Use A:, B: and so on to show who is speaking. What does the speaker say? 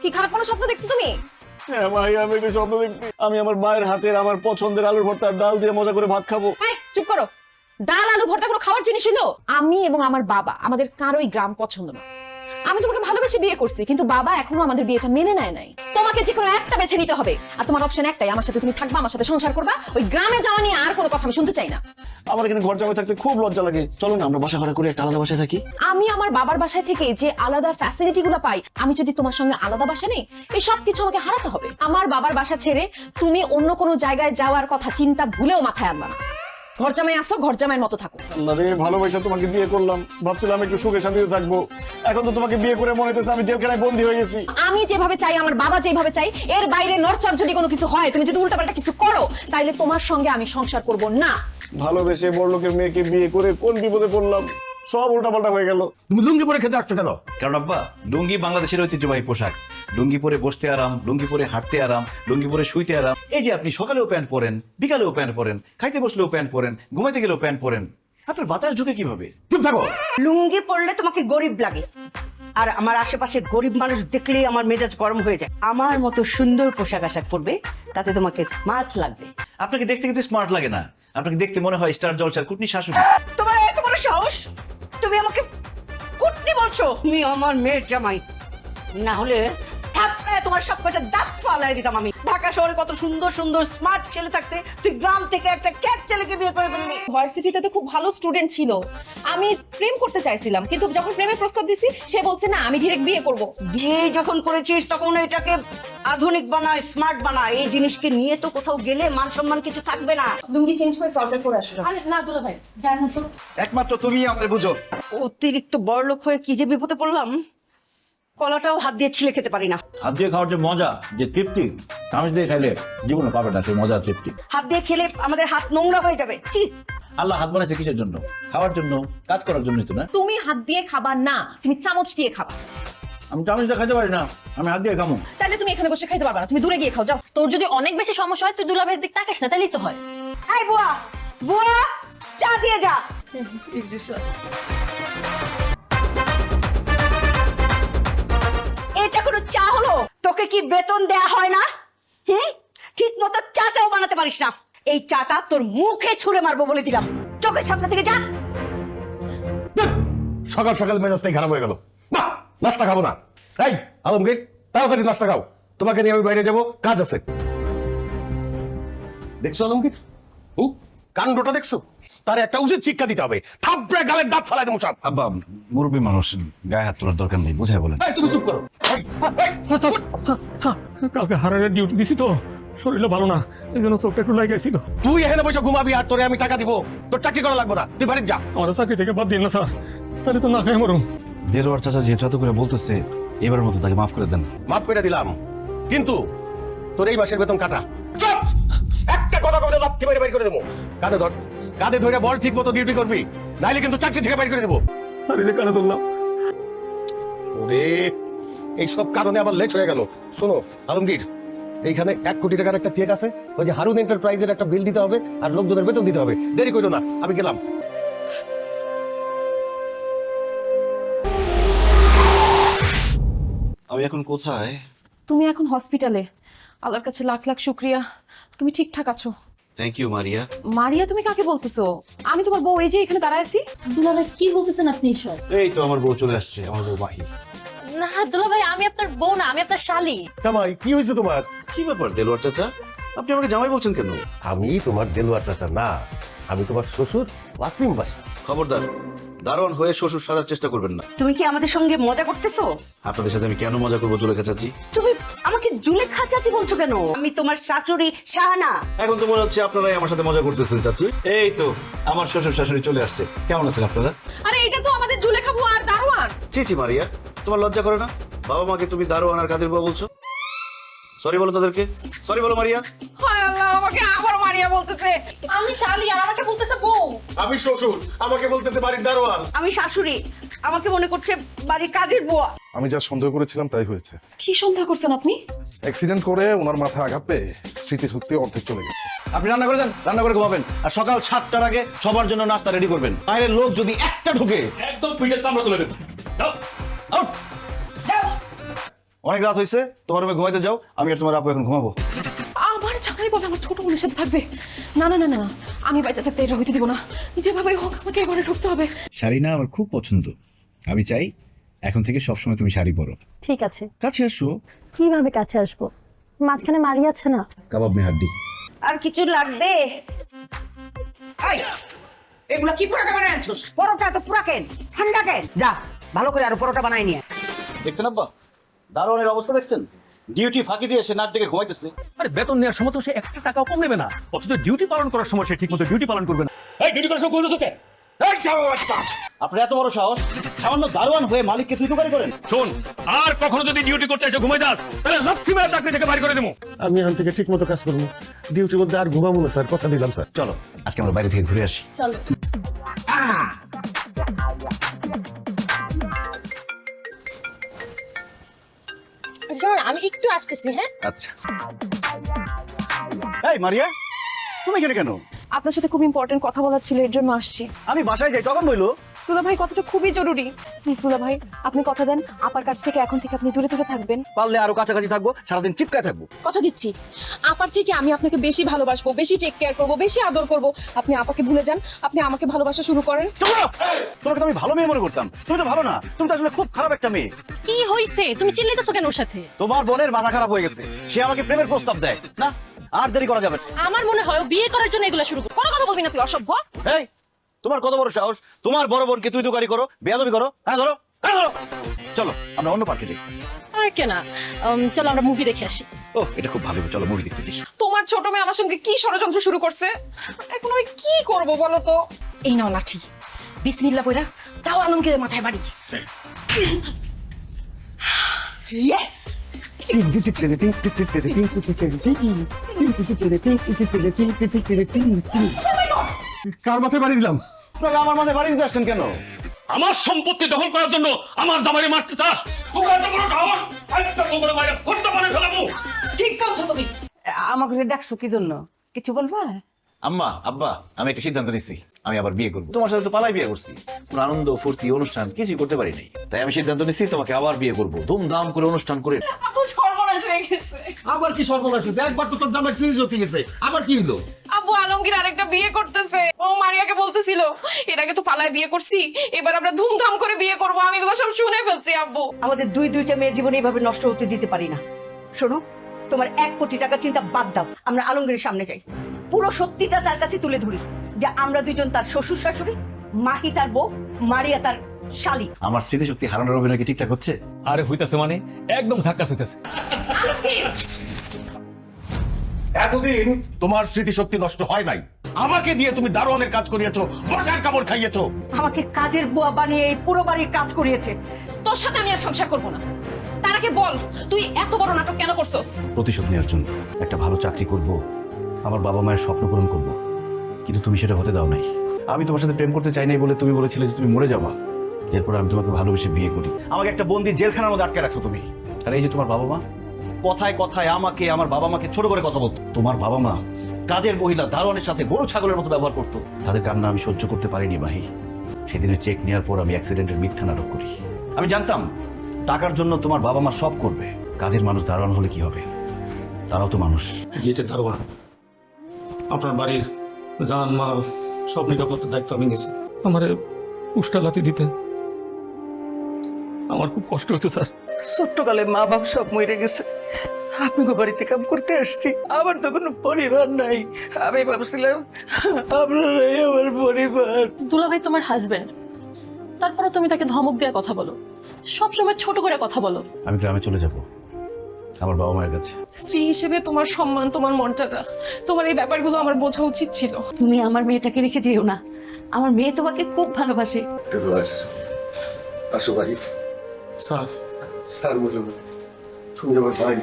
A: কি খারাপ কোনো স্বপ্ন দেখছো তুমি?
B: হ্যাঁ ভাই, আমি একটা স্বপ্ন দেখছি আমি আমার মায়ের হাতের আমার পছন্দের আলুর ভর্তা ডাল দিয়ে মজা করে ভাত খাবো।
A: চুপ করো। ডাল আলু ভর্তা কোনো খাবার জিনিস হলো? আমি এবং আমার বাবা আমাদের কারোই গ্রাম পছন্দ না। আমি তোমাকে ভালোবেসে বিয়ে করছি, কিন্তু বাবা এখনো আমাদের বিয়েটা মেনে নেয় নাই। তোমাকে যে কোনো একটা বেছে নিতে হবে, আর তোমার অপশন একটাই, আমার সাথে তুমি থাকবা, আমার সাথে সংসার করবা। ওই গ্রামে যাওয়া নিয়ে আর কোনো কথা আমি শুনতে চাই না।
B: আমার এখানে ঘর জামাই থাকতে খুব লজ্জা লাগে। চলো না আমরা বাসা ভাড়া করে একটা আলাদা বাসায় থাকি।
A: আমি আমার বাবার বাসায় থেকে যে আলাদা ফ্যাসিলিটি গুলো পাই, আমি যদি তোমার সঙ্গে আলাদা বাসা নেই, এই সব কিছু আমাকে হারাতে হবে। আমার বাবার বাসা ছেড়ে তুমি অন্য কোনো জায়গায় যাওয়ার কথা চিন্তা ভুলেও মাথায় আনবা না। ঘর জামাই আসো, ঘর জামাইয়ের মতো থাকো।
B: আল্লাহ রে, ভালোবাসা তোমাকে বিয়ে করলাম, ভাবছিলাম একটু সুখে শান্তিতে থাকবো। এখন তো তোমাকে বিয়ে করে মনে হচ্ছে আমি জেলখানায় বন্দী হয়ে গেছি।
A: আমি যেভাবে চাই, আমার বাবা যেভাবে চাই, এর বাইরে নড়চড় যদি কোনো কিছু হয়, তুমি যদি উল্টাপাল্টা কিছু করো, তাইলে তোমার সঙ্গে আমি সংসার করব না।
B: ভালোবেসে বড়লোকের মেয়েকে বিয়ে করে কোন বিপদে পড়লাম, সব উল্টাপাল্টা হয়ে গেল।
C: তুমি লুঙ্গি পরে খেতে আসছো কেন?
D: কারণ আব্বা, লুঙ্গি বাংলাদেশের ঐতিহ্যবাহী পোশাক। লুঙ্গি পরে বসতে আরাম, লুঙ্গি পরে হাঁটতে আরাম, লুঙ্গি পরে শুইতে আরাম। এই যে আপনি সকালেও প্যান্ট পরেন, বিকালেও প্যান্ট পরেন, খাইতে বসলেও প্যান্ট পরেন, ঘুমাইতে গেলেও প্যান্ট পরেন, আপনার বাতাস ঢুকে কিভাবে?
C: চুপ থাকো।
E: লুঙ্গি পরলে তোমাকে গরিব লাগে, আর আমার আশেপাশে গরিব মানুষ দেখলেই আমার মেজাজ গরম হয়ে যায়। আমার মতো সুন্দর পোশাক আশাক পরবে, তাতে তোমাকে স্মার্ট লাগবে।
D: আপনাকে দেখতে কিন্তু স্মার্ট লাগে না, আপনাকে দেখতে মনে হয় স্টার জলসার কুটনি শাশুড়ি।
E: তোমার এত বড় সাহস, তুমি আমাকে কুটনি বলছো? তুমি আমার মেয়ের জামাই, না হলে থাপড়ায় তোমার সব কয়টা দাঁত ফালাই দিতাম আমি। ঢাকা শহরে কত সুন্দর সুন্দর স্মার্ট ছেলে থাকতে তুই গ্রাম থেকে একটা ক্যাট ছেলেকে বিয়ে করে ফেললি।
A: ভার্সিটিতে তো খুব ভালো স্টুডেন্ট ছিল, আমি প্রেম করতে চাইছিলাম, কিন্তু যখন প্রেমের প্রস্তাব দিছি, সে বলছে না, আমি ডিরেক্ট বিয়ে করব।
E: বিয়ে যখন করেছিস তখন এটাকে আধুনিক বানায়, স্মার্ট বানায়। এই জিনিসকে নিয়ে তো কোথাও গেলে মান সম্মান কিছু থাকবে না।
A: লুঙ্গি চেঞ্জ করে ট্রাউজার পরে আসো। আরে না দুলা ভাই, জান না তো।
D: একমাত্র তুমি আমাদের বুঝো।
E: অতিরিক্ত বড়লোক হয়ে কি যে বিপদে পড়লাম, কলাটাও হাত দিয়ে ছিলে খেতে পারি না।
F: হাত দিয়ে খাওয়ার যে মজা, যে তৃপ্তি, চামচ দিয়ে খাইলে জীবনে পাবে না সেই মজার তৃপ্তি।
E: হাত দিয়ে খেলে আমাদের হাত নোংরা হয়ে যাবে। ছি!
F: আল্লাহ হাত বানাইছে কিসের জন্য? খাওয়ার জন্য, কাজ করার জন্যই তো না।
A: তুমি হাত দিয়ে খাবা না, তুমি চামচ দিয়ে খাবা।
F: আমি চামচ দিয়ে খাইতে পারি না, আমি হাত দিয়ে খামো।
A: তাহলে তুমি এখানে বসে খাইতে পারবা না, তুমি দূরে গিয়ে খাও যাও। তোর যদি অনেক বেশি সমস্যা হয়, তুই দুলা ভাইয়ের দিক তাকাস না, তাইলেই তো হয়।
E: এই বুয়া, বুয়া, চা দিয়ে যা। এটা কোনো চা হলো? তোকে কি বেতন দেয়া হয় না? ঠিক মতো চাটাও বানাতে পারিস না। এই চাটা তোর মুখে ছুঁড়ে মারবো বলে দিলাম। চোখের সামনে থেকে যা।
C: সকাল সকাল মেজাজটাই খারাপ হয়ে গেল। না, নাস্তা খাবো না। এই আলমগীর, তাড়াতাড়ি নাস্তা খাও, তোমাকে নিয়ে আমি বাইরে যাব, কাজ আছে। দেখছো আলমগীর, কাণ্ডটা দেখছো? তার একটা উচিত শিক্ষা দিতে হবে। থাপড়ে গালের দাঁত ফালাই দেবো সব।
D: আব্বা, মুরব্বী মানুষ, গায়ে হাত তোলার দরকার নেই, বুঝাই বলেন।
C: এই তুমি চুপ করো।
G: কালকে হারারের ডিউটি দিছি তো, শরীরটা ভালো না, এই জন্য চোখটা একটু লাগাইছিল।
C: তুই এখানে বসে ঘুমাবি আর তোরে আমি টাকা দিব? তোর চাকরি করা লাগবে না, তুই বাড়ি যা।
G: আমার চাকরি থেকে বাদ দিন না স্যার, তাহলে তো না খাই মরুম।
D: দেলোয়ার চাচা যেহেতু এত করে বলতেছে, এবার মতো তাকে মাফ করে দেন।
C: মাফ করে দিলাম, কিন্তু তোর এই মাসের বেতন কাটা। চুপ! একটা কথা কইলে লাথি মেরে বাইর করে দেবো। কাঁধে ধর, কাঁধে ধরে বল, ঠিক মতো ডিউটি করবি, নাইলে কিন্তু চাকরি থেকে বাইর করে দেবো।
G: স্যার এই যে কানে ধরলাম।
C: ওরে, এইসব কারণে আবার লেট হয়ে গেল। শোনো আলমগীর, এইখানে 1 কোটি টাকার একটা চেক আছে, ওই যে হারুন এন্টারপ্রাইজের একটা বিল দিতে হবে, আর লোকজনের বেতন দিতে হবে। দেরি করো না, আমি গেলাম।
D: আমি এখন কোথায়?
A: তুমি এখন হসপিটালে। আল্লাহর কাছে লাখ লাখ শুকরিয়া, তুমি ঠিকঠাক আছো।
D: থ্যাংক ইউ মারিয়া।
A: মারিয়া, তুমি কাকে বলতেছো? আমি তোমার বউ, এই যে এখানে দাঁড়ায় আছি।
H: দুলা ভাই কি বলতেছেন আপনি সব?
D: এই তো আমার বউ চলে আসছে, আমার বউ মাহি।
H: না দুলা ভাই, আমি আপনার বউ না, আমি আপনার শালি।
C: জামাই, কি হয়েছে তোমার?
D: কি ব্যাপার দেলোয়ার চাচা, আপনি আমাকে জামাই বলছেন কেন?
C: আমি তোমার দেলোয়ার চাচা না, আমি তোমার শ্বশুর ওয়াসিম বাসা।
D: খবরদার, দারোয়ান হয়ে শ্বশুর সাজার চেষ্টা করবেন না।
E: তুমি কি আমাদের সঙ্গে মজা করতেছো?
D: আপনাদের সাথে আমি কেন মজা করবো জুলেখা চাচি?
E: তুমি আমাকে জুলেখা চাচি বলছো কেন? আমি তোমার শাশুড়ি শাহানা।
D: এখন তো মনে হচ্ছে আপনারাই আমার সাথে মজা করতেছেন চাচি। এই তো আমার শ্বশুর শাশুড়ি চলে আসছে, কেমন আছেন আপনারা?
A: আরে এটা তো আমাদের জুলেখা বুয়া আর দারোয়ান।
D: চিচি মারিয়া, তোমার লজ্জা করে না? বাবা মাকে তুমি দারোয়ান আর কাজের বুয়া বলছো? সরি বলো তাদেরকে, সরি বলো মারিয়া।
A: হায় আল্লাহ, আমাকে আবার মারিয়া বলতেছে। আমি শালি আর আমাকে বলতেছে বউ।
C: আমি শ্বশুর, আমাকে বলতেছে বাড়ির দারোয়ান।
E: আমি শাশুড়ি, আমাকে মনে করছে বাড়ির কাজের বুয়া।
I: আমি যা সন্দেহ করেছিলাম তাই হয়েছে।
A: কি সন্দেহ করছেন আপনি?
I: অ্যাক্সিডেন্ট করে ওনার মাথায় আঘাত পেয়ে স্মৃতিশক্তি অর্ধেক চলে গেছে।
D: আপনি রান্না করে যান, রান্না করে ঘুমাবেন। আর সকাল 7টার আগে সবার জন্য নাস্তা রেডি করবেন। বাইরের লোক যদি একটা ঢুকে
G: একদম পিঠে চামড়া তুলে দেবো।
D: আউট। অনেক রাত হয়েছে, তোমার রুমে ঘুমাইতে যাও, আমি আর তোমার আপু এখন ঘুমাবো।
A: আমার জামাই বলে আমার ছোট বোনের সাথে থাকবে? না না না না না, আমি বাচ্চা থাকতে এটা হইতে দিব না। যেভাবে হোক আমাকে এবারে ঢুকতে হবে।
D: শাড়ি না আমার খুব পছন্দ, আমি চাই এখন থেকে সবসময় তুমি শাড়ি পরো।
H: ঠিক আছে,
D: কাছে আসো।
H: কিভাবে কাছে আসবো? মাঝখানে মারি আছে না?
D: কাবাব মে হাড্ডি।
E: আর কিছু লাগবে? এই, এগুলা কি পরোটা বানায় আনছস? পরোটা তো পুরা কেন, ঠান্ডা কেন? যা ভালো করে আরো পরোটা বানাই নিয়ে।
D: দেখছেন আব্বা, দারোয়ানের অবস্থা দেখছেন? ডিউটি ফাঁকি দিয়ে সে নাক ডেকে ঘুমাইতেছে।
G: আরে বেতন নেওয়ার সময় তো সে 1 টাকাও কম নেবে না, অথচ ডিউটি পালন করার সময় সে ঠিক মতো ডিউটি পালন করবে না। এই ডিউটি করার সময় কই যাচ্ছে?
D: আপনার এত বড় সাহস, সামান্য দারোয়ান হয়ে মালিককে তুই করেন?
G: শোন, আর কখনো যদি ডিউটি করতে এসে ঘুমাই যাস তাহলে লাথি মেরে চাকরি থেকে বাইর করে দেবো।
C: আমি এখান থেকে ঠিক মতো কাজ করবো, ডিউটির মধ্যে আর ঘুমাবো না স্যার, কথা দিলাম স্যার।
D: চলো আজকে আমরা বাইরে থেকে ঘুরে আসি।
H: চলো। শোন, আমি একটু আসতেছি। হ্যাঁ,
D: আচ্ছা। এই মারিয়া, তুমি এখানে কেন?
A: আপনার সাথে খুব ইম্পর্টেন্ট কথা বলার ছিল, এর জন্য আসছি।
D: আমি বাসায় যাই তখন বইলো।
A: দুলা ভাই, কথাটা খুবই জরুরি। প্লিজ দুলা ভাই, আপনি কথা দেন আপার কাছ থেকে এখন থেকে আপনি দূরে দূরে থাকবেন।
D: পারলে আরো কাছাকাছি থাকবো, সারাদিন চিপকায় থাকবো।
A: কথা দিচ্ছি, আপার থেকে আমি আপনাকে বেশি ভালোবাসবো, বেশি টেক কেয়ার করবো, বেশি আদর করবো। আপনি আপাকে ভুলে যান, আপনি আমাকে ভালোবাসা শুরু করেন।
D: তোমাকে তো আমি ভালো মেয়ে মনে করতাম, তুমি তো ভালো না, তুমি তো আসলে খুব খারাপ একটা মেয়ে।
H: কি হইছে? তুমি চিল্লাইতেছো কেন ওর সাথে?
D: তোমার বোনের মাথা খারাপ হয়ে গেছে, সে আমাকে প্রেমের প্রস্তাব দেয় না, আর দেরি করা যাবে না।
H: আমার মনে হয় ও বিয়ে করার জন্য এগুলো শুরু করে। কোনো কথা বলবি না তুই, অসভ্য।
D: এই, তোমার কত বড় সাহস, তোমার বড় বোনকে তুই তুকারি করো, বেয়াদবি করো। হ্যাঁ ধরো, হ্যাঁ ধরো। চলো আমরা অন্য পার্কে যাই।
H: আর কেনা, চলো আমরা মুভি দেখে আসি।
D: ও এটা খুব ভালো, চলো মুভি দেখতে যাই।
A: তোমার ছোট মেয়ে আমার সঙ্গে কি ষড়যন্ত্র শুরু করছে, এখন আমি কি করব বলো তো? এই নাও লাঠি, বিসমিল্লাহ কইরা দাও আলমকে মাথায় বাড়ি। ইয়েস।
C: কার মাথায় বাড়ি দিলাম?
D: আপনারা আমার মাথায় বাড়ি দিতে আসছেন কেন?
G: আমার সম্পত্তি দখল করার জন্য আমার জামাইরে মারতে চাস? তোর এত বড় সাহস! আরেকটা তোমরা বাইরে করতে পারে ফেলাবো।
E: ঠিক বলছো তুমি। আমাকে ডাকছো কি জন্য? কিছু বলবা?
D: আম্মা, আব্বা, আমি একটা সিদ্ধান্ত নিচ্ছি, আমি আবার বিয়ে করবো। তোমার সাথে তো পালাই বিয়ে করছি, কোনো আনন্দ ফুর্তি অনুষ্ঠান কিছুই করতে পারি নাই, তাই আমি সিদ্ধান্ত নিচ্ছি তোমাকে আবার বিয়ে করবো, ধুমধাম করে অনুষ্ঠান করে।
A: আপু সর্বনাশ হয়ে গেছে।
C: আবার কি সর্বনাশ হয়েছে? একবার তো তোর জামাইয়ের সিরিজ হতে গেছে, আবার কি হলো?
A: আব্বু আলমগীর আরেকটা বিয়ে করতেছে। ও মারিয়াকে বলতেছিল এর আগে তো পালায় বিয়ে করছি, এবার আমরা ধুমধাম করে বিয়ে করব। আমি এগুলো সব শুনে ফেলছি আব্বু।
E: আমাদের দুইটা মেয়ের জীবন এইভাবে নষ্ট হতে দিতে পারি না। শোনো, তোমার 1 কোটি টাকা চিন্তা বাদ দাও, আমরা আলমগীরের সামনে যাই, পুরো সত্যিটা তার কাছে তুলে ধরি যে আমরা দুইজন তার শ্বশুর শাশুড়ি, মাহি তার বউ, মারিয়া তার শালী।
D: আমার স্মৃতিশক্তি হারানোর অভিনয় কি ঠিকঠাক হচ্ছে?
G: আরে হইতাছে মানে একদম ঝাক্কাস হইতাছে।
C: এতদিন তোমার স্মৃতিশক্তি নষ্ট হয় নাই, আমাকে দিয়ে তুমি দারোয়ানের কাজ করিয়েছো, বাজার কাপড় খাইয়েছো।
E: আমাকে কাজের বুয়া বানিয়ে এই পুরো বাড়ির কাজ করিয়েছে।
A: তোর সাথে আমি আর সংসার করব না। তার আগে বল, তুই এত বড় নাটক কেন করছস?
D: প্রতিশোধ নেওয়ার জন্য একটা ভালো চাকরি করব, আমার বাবা মায়ের স্বপ্ন পূরণ করব, কিন্তু তুমি সেটা হতে দাও নাই। আমি তোমার সাথে প্রেম করতে চাই নাই বলে তুমি বলেছিলে যে তুমি মরে যাবা, এরপর আমি তোমাকে ভালোবেসে বিয়ে করি। আমাকে একটা বন্দি জেলখানার মধ্যে আটকে রাখছো তুমি। আর এই যে তোমার বাবা মা, কথায় কথায় আমাকে আমার বাবা মাকে ছোট করে কথা বলতো। তোমার বাবা মা কাজের মহিলা দারোয়ানের সাথে গরু ছাগলের মতো ব্যবহার করতো। তাদের কান্না আমি সহ্য করতে পারিনি মাহি। সেদিনের চেক নেওয়ার পর আমি অ্যাক্সিডেন্টের মিথ্যা নাটক করি। আমি জানতাম টাকার জন্য তোমার বাবা মা সব করবে, কাজের মানুষ দারোয়ান হলে কি হবে, তারাও তো মানুষ।
G: গেটের দারোয়ান, আপনার বাড়ির জান মাল সব নিরাপত্তার দায়িত্ব আমি নিয়েছি। আমারে উষ্টা লাথি দিতেন, আমার খুব কষ্ট হতো স্যার।
E: ছোট্টকালে মা বাপ সব মরে গেছে, আপনি বাড়িতে কাম করতে আসছি, আমার তো কোনো পরিবার নাই। আমি ভাবছিলাম আপনারাই আমার পরিবার।
H: দুলা ভাই তোমার হাজবেন্ড, তারপরে তুমি তাকে ধমক দেওয়ার কথা বলো, সব সময় ছোট করে কথা বলো।
D: আমি গ্রামে চলে যাব আমার বাবা মায়ের কাছে।
A: স্ত্রী হিসেবে তোমার সম্মান, তোমার মর্যাদা, তোমার এই ব্যাপারগুলো আমার বোঝা উচিত ছিল।
E: তুমি আমার মেয়েটাকে রেখে যেও না, আমার মেয়ে তোমাকে খুব ভালোবাসে।
C: আসো বাড়ি।
G: স্যার,
C: স্যার বললাম, তুমি আমার ভাই।